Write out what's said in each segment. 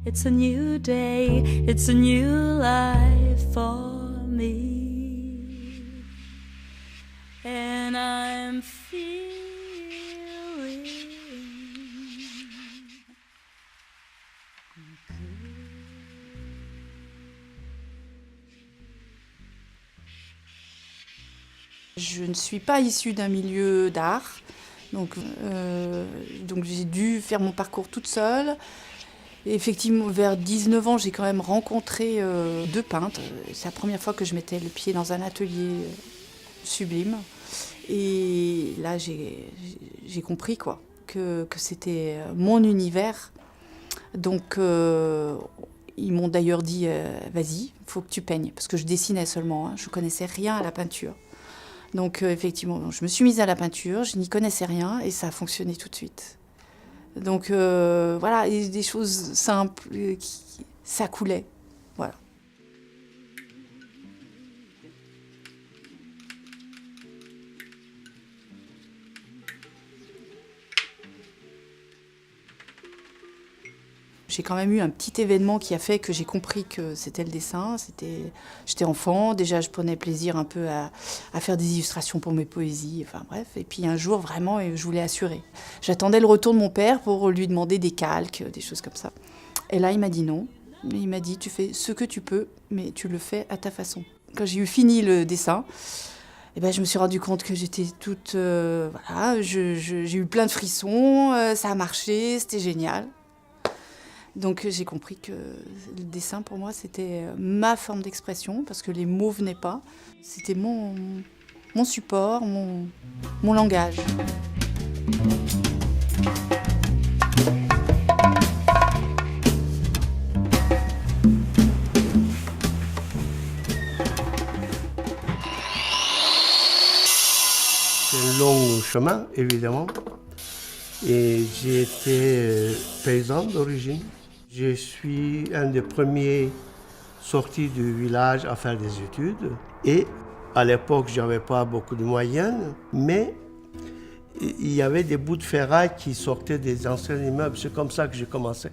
It's a new day, it's a new life for me. And I'm feeling. Je ne suis pas issue d'un milieu d'art, donc j'ai dû faire mon parcours toute seule. Et effectivement, vers 19 ans, j'ai quand même rencontré deux peintres. C'est la première fois que je mettais le pied dans un atelier sublime. Et là, j'ai compris que c'était mon univers. Donc, ils m'ont d'ailleurs dit vas-y, il faut que tu peignes. Parce que je dessinais seulement, hein, je ne connaissais rien à la peinture. Donc effectivement, je me suis mise à la peinture, je n'y connaissais rien et ça a fonctionné tout de suite. Donc voilà, et des choses simples, ça coulait. Voilà. J'ai quand même eu un petit événement qui a fait que j'ai compris que c'était le dessin. J'étais enfant, déjà je prenais plaisir un peu à faire des illustrations pour mes poésies, enfin bref. Et puis un jour, vraiment, je voulais assurer. J'attendais le retour de mon père pour lui demander des calques, des choses comme ça. Et là, il m'a dit non. Il m'a dit, tu fais ce que tu peux, mais tu le fais à ta façon. Quand j'ai eu fini le dessin, je me suis rendu compte que j'étais toute... voilà, j'ai eu plein de frissons, ça a marché, c'était génial. Donc j'ai compris que le dessin pour moi c'était ma forme d'expression parce que les mots venaient pas. C'était mon support, mon langage. C'est un long chemin évidemment et j'ai été paysan d'origine. Je suis un des premiers sortis du village à faire des études. Et à l'époque, je n'avais pas beaucoup de moyens, mais il y avait des bouts de ferraille qui sortaient des anciens immeubles. C'est comme ça que j'ai commencé.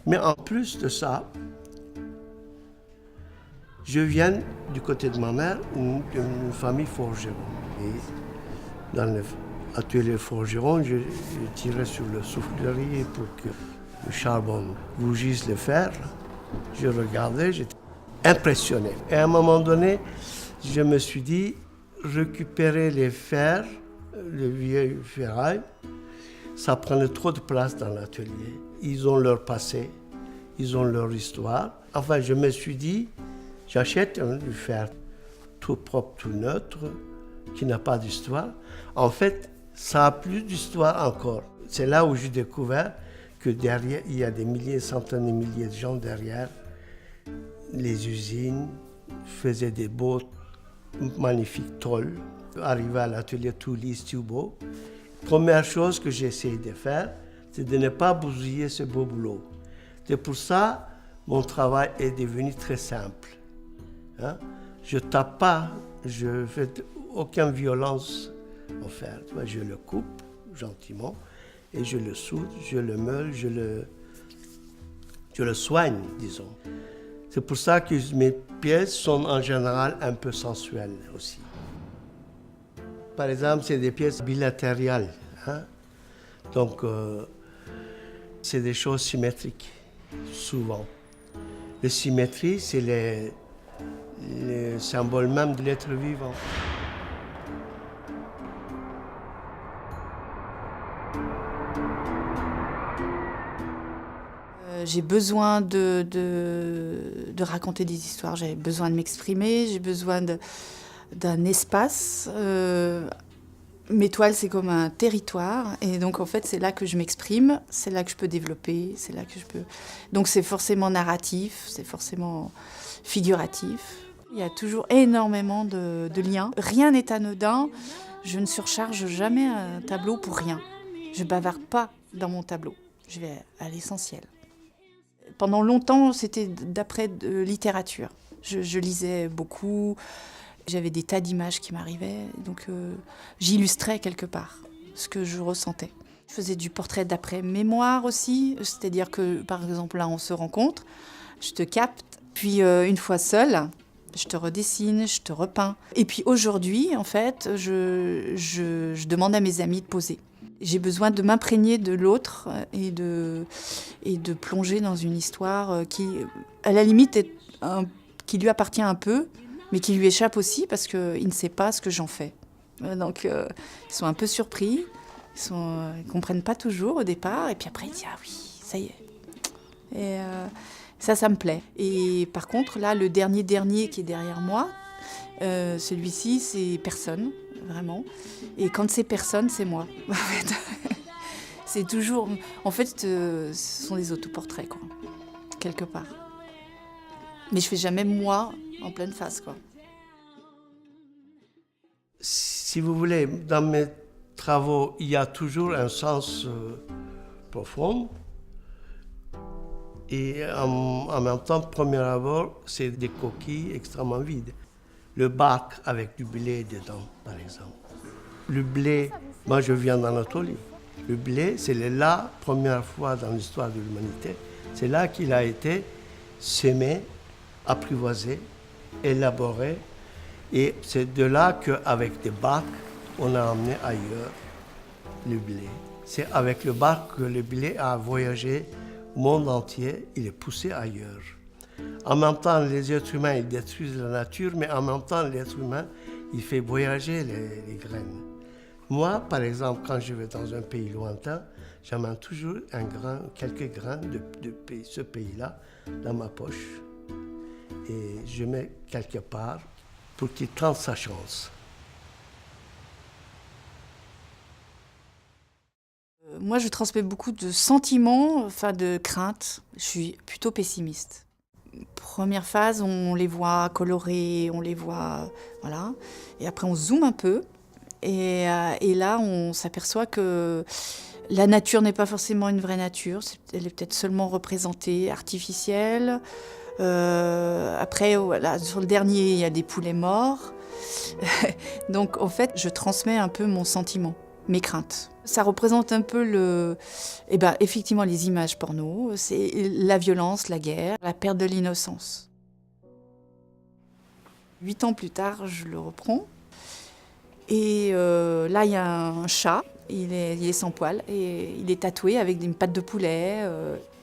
Mais en plus de ça, je viens du côté de ma mère, d'une famille forgeron. Et dans l'atelier forgeron, je tirais sur le soufflerie pour que le charbon rougisse le fer. Je regardais, j'étais impressionné. Et à un moment donné, je me suis dit, récupérer les fers, les vieilles ferrailles, ça prenait trop de place dans l'atelier. Ils ont leur passé, ils ont leur histoire. Enfin, je me suis dit, j'achète du fer tout propre, tout neutre, qui n'a pas d'histoire. En fait, ça a plus d'histoire encore. C'est là où j'ai découvert que derrière, il y a des milliers, centaines de milliers de gens derrière. Les usines faisaient des beaux, magnifiques tôles. Arrivé à l'atelier tout lisse, tout beau. Première chose que j'ai essayé de faire, c'est de ne pas bousiller ce beau boulot. C'est pour ça que mon travail est devenu très simple. Hein? Je ne tape pas, je ne fais aucune violence au fer. Je le coupe gentiment. Et je le soude, je le meule, je le soigne, disons. C'est pour ça que mes pièces sont en général un peu sensuelles aussi. Par exemple, c'est des pièces bilatérales. Hein? Donc, c'est des choses symétriques, souvent. La symétrie, c'est le symbole même de l'être vivant. J'ai besoin de raconter des histoires, j'ai besoin de m'exprimer, j'ai besoin d'un espace. Mes toiles, c'est comme un territoire. Et donc, en fait, c'est là que je m'exprime, c'est là que je peux développer, c'est là que je peux... Donc, c'est forcément narratif, c'est forcément figuratif. Il y a toujours énormément de liens. Rien n'est anodin. Je ne surcharge jamais un tableau pour rien. Je bavarde pas dans mon tableau. Je vais à l'essentiel. Pendant longtemps, c'était d'après de littérature. Je lisais beaucoup, j'avais des tas d'images qui m'arrivaient, donc j'illustrais quelque part ce que je ressentais. Je faisais du portrait d'après-mémoire aussi, c'est-à-dire que, par exemple, là, on se rencontre, je te capte, puis une fois seule, je te redessine, je te repeins. Et puis aujourd'hui, en fait, je demande à mes amis de poser. J'ai besoin de m'imprégner de l'autre et de plonger dans une histoire qui, à la limite, qui lui appartient un peu, mais qui lui échappe aussi parce qu'il ne sait pas ce que j'en fais. Donc, ils sont un peu surpris, ils ne comprennent pas toujours au départ, et puis après, ils disent « Ah oui, ça y est ». Et ça me plaît. Et par contre, là, le dernier qui est derrière moi, celui-ci, c'est personne, vraiment. Et quand c'est personne, c'est moi. En fait, c'est toujours... En fait, ce sont des autoportraits, quoi, quelque part. Mais je fais jamais moi en pleine face, quoi. Si vous voulez, dans mes travaux, il y a toujours un sens profond. Et en même temps, premier abord, c'est des coquilles extrêmement vides. Le bac avec du blé dedans, par exemple. Le blé, moi je viens d'Anatolie. Le blé, c'est la première fois dans l'histoire de l'humanité. C'est là qu'il a été semé, apprivoisé, élaboré. Et c'est de là qu'avec des bacs, on a emmené ailleurs le blé. C'est avec le bac que le blé a voyagé au monde entier, il est poussé ailleurs. En même temps, les êtres humains, ils détruisent la nature, mais en même temps, l'être humain, il fait voyager les graines. Moi, par exemple, quand je vais dans un pays lointain, j'amène toujours quelques grains de ce pays-là dans ma poche et je mets quelque part pour qu'il tente sa chance. Moi, je transmets beaucoup de sentiments, enfin de craintes. Je suis plutôt pessimiste. Première phase, on les voit colorés, on les voit... Voilà. Et après, on zoome un peu. Et là, on s'aperçoit que la nature n'est pas forcément une vraie nature. Elle est peut-être seulement représentée, artificielle. Après, voilà, sur le dernier, il y a des poulets morts. Donc, en fait, je transmets un peu mon sentiment, mes craintes. Ça représente un peu effectivement, les images porno. C'est la violence, la guerre, la perte de l'innocence. 8 ans plus tard, je le reprends. Et là, il y a un chat. Il est sans poil et il est tatoué avec une patte de poulet.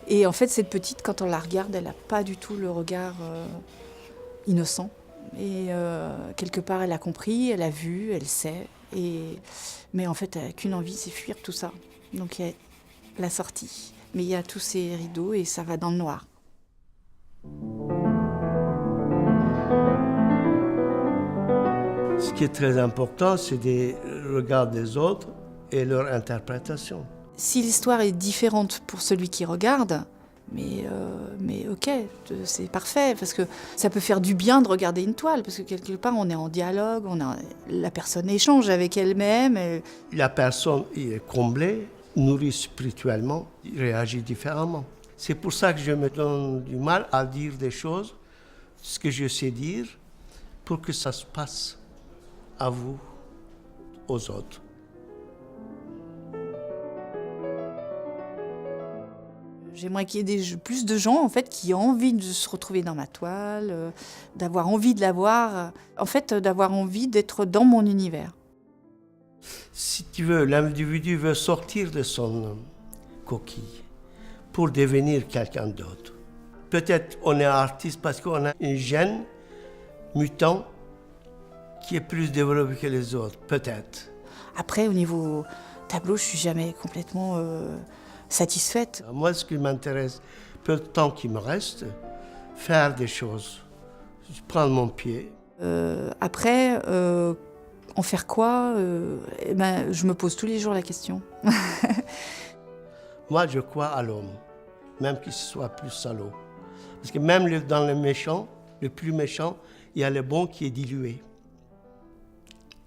Et en fait, cette petite, quand on la regarde, elle n'a pas du tout le regard innocent. Et quelque part, elle a compris, elle a vu, elle sait. Mais en fait, elle n'a qu'une envie, c'est fuir tout ça. Donc, il y a la sortie. Mais il y a tous ces rideaux et ça va dans le noir. Ce qui est très important, c'est des regards des autres et leur interprétation. Si l'histoire est différente pour celui qui regarde, mais ok, c'est parfait, parce que ça peut faire du bien de regarder une toile, parce que quelque part on est en dialogue, la personne échange avec elle-même. La personne est comblée, nourrie spirituellement, réagit différemment. C'est pour ça que je me donne du mal à dire des choses, ce que je sais dire, pour que ça se passe à vous, aux autres. J'aimerais qu'il y ait plus de gens en fait, qui ont envie de se retrouver dans ma toile, d'avoir envie de la voir, en fait, d'avoir envie d'être dans mon univers. Si tu veux, l'individu veut sortir de son coquille pour devenir quelqu'un d'autre. Peut-être on est artiste parce qu'on a un gène mutant qui est plus développé que les autres, peut-être. Après, au niveau tableau, je ne suis jamais complètement satisfaite. Moi, ce qui m'intéresse, peu de temps qu'il me reste, faire des choses, prendre mon pied. Après, en faire quoi je me pose tous les jours la question. Moi, je crois à l'homme, même qu'il soit plus salaud. Parce que même dans le méchant, le plus méchant, il y a le bon qui est dilué.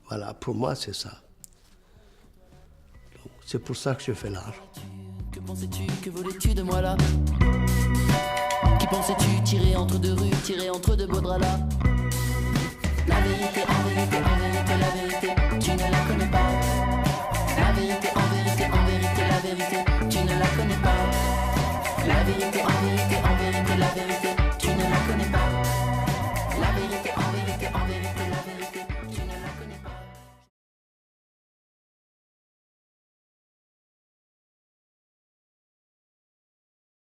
Voilà, pour moi, c'est ça. Donc, c'est pour ça que je fais l'art. Que pensais-tu, que voulais-tu de moi là? Qui pensais-tu tirer entre deux rues, tirer entre deux beaux draps là? La vérité, en vérité, en vérité, la vérité, tu ne la connais pas. La vérité, en vérité, la la vérité.